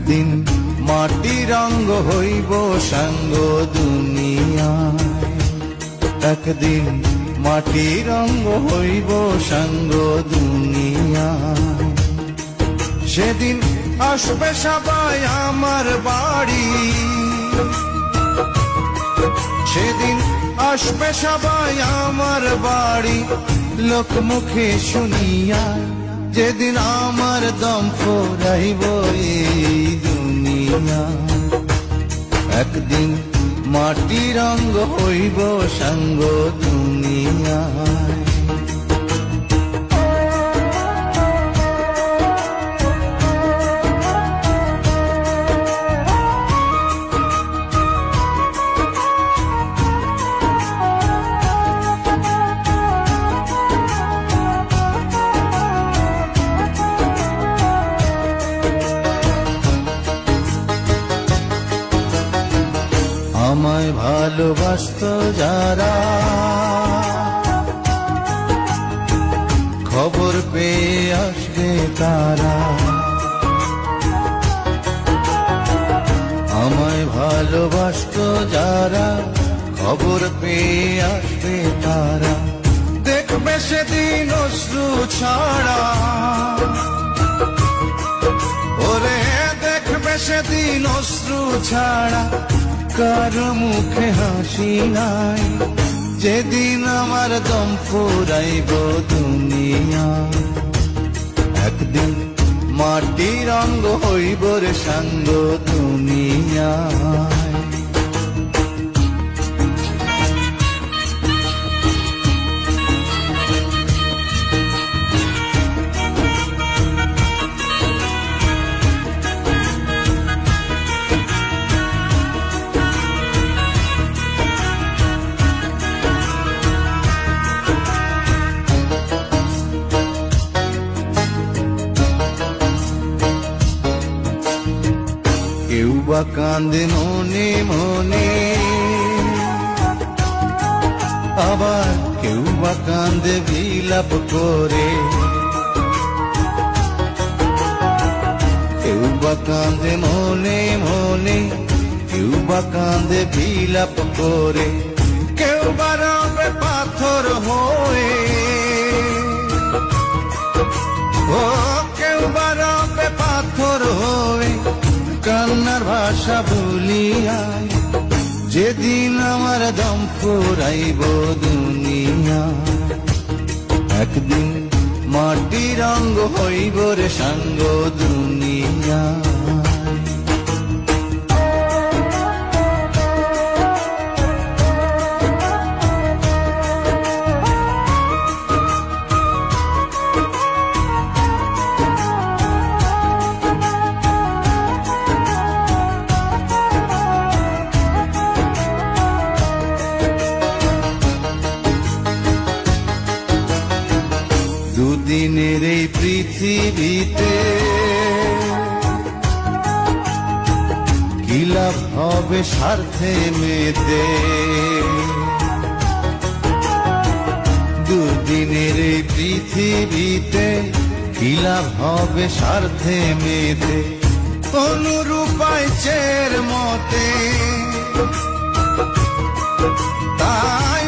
একদিন মাটির অঙ্গ হইব সাঙ্গ দুনিয়ায়, একদিন মাটির অঙ্গ হইব সাঙ্গ দুনিয়ায়। সেদিন আসবে সবাই আমার বাড়ি, সেদিন আসবে সবাই আমার বাড়ি, লোকমুখে শুনিয়া যেদিন আমার দম ফুরাইব এই দুনিয়া। একদিন মাটির অঙ্গ হইব সাঙ্গ দুনিয়ায়। আমায় ভালোবাসত যারা, খবর পেয়ে আসবে তারা। আমায় ভালোবাসত যারা, খবর পেয়ে আসবে তারা। দেখবে সেদিন অশ্রু ছাড়া, ওরে দেখবে সেদিন অশ্রু ছাড়া, কারো মুখে হাসি নাই। যেদিন আমার দম ফুরাইব দুনিয়া, একদিন মাটির অঙ্গ হইব রে সাঙ্গ দুনিয়ায়। কেউ বা কান্দে মনে মনে, আবার কেউ বা কান্দে বিলাপ করে। কেউ বা কান্দে মনে মনে, কেউ বা কান্দে বিলাপ করে। কেউ বা রবে পাথর হয়ে, ও কেউ বা রবে পাথর হয়ে, কান্নার ভাষা ভুলিয়ায়। যেদিন আমার দম ফুরাইব দুনিয়া, একদিন মাটির অঙ্গ হইব রে সাঙ্গ দুনিয়া। দুদিনের এই পৃথিবীতে কি লাভ হবে স্বার্থে মেতে। দুদিনের এই পৃথিবীতে কি লাভ হবে স্বার্থে মেতে। অনুরূপায় চের মতে তাই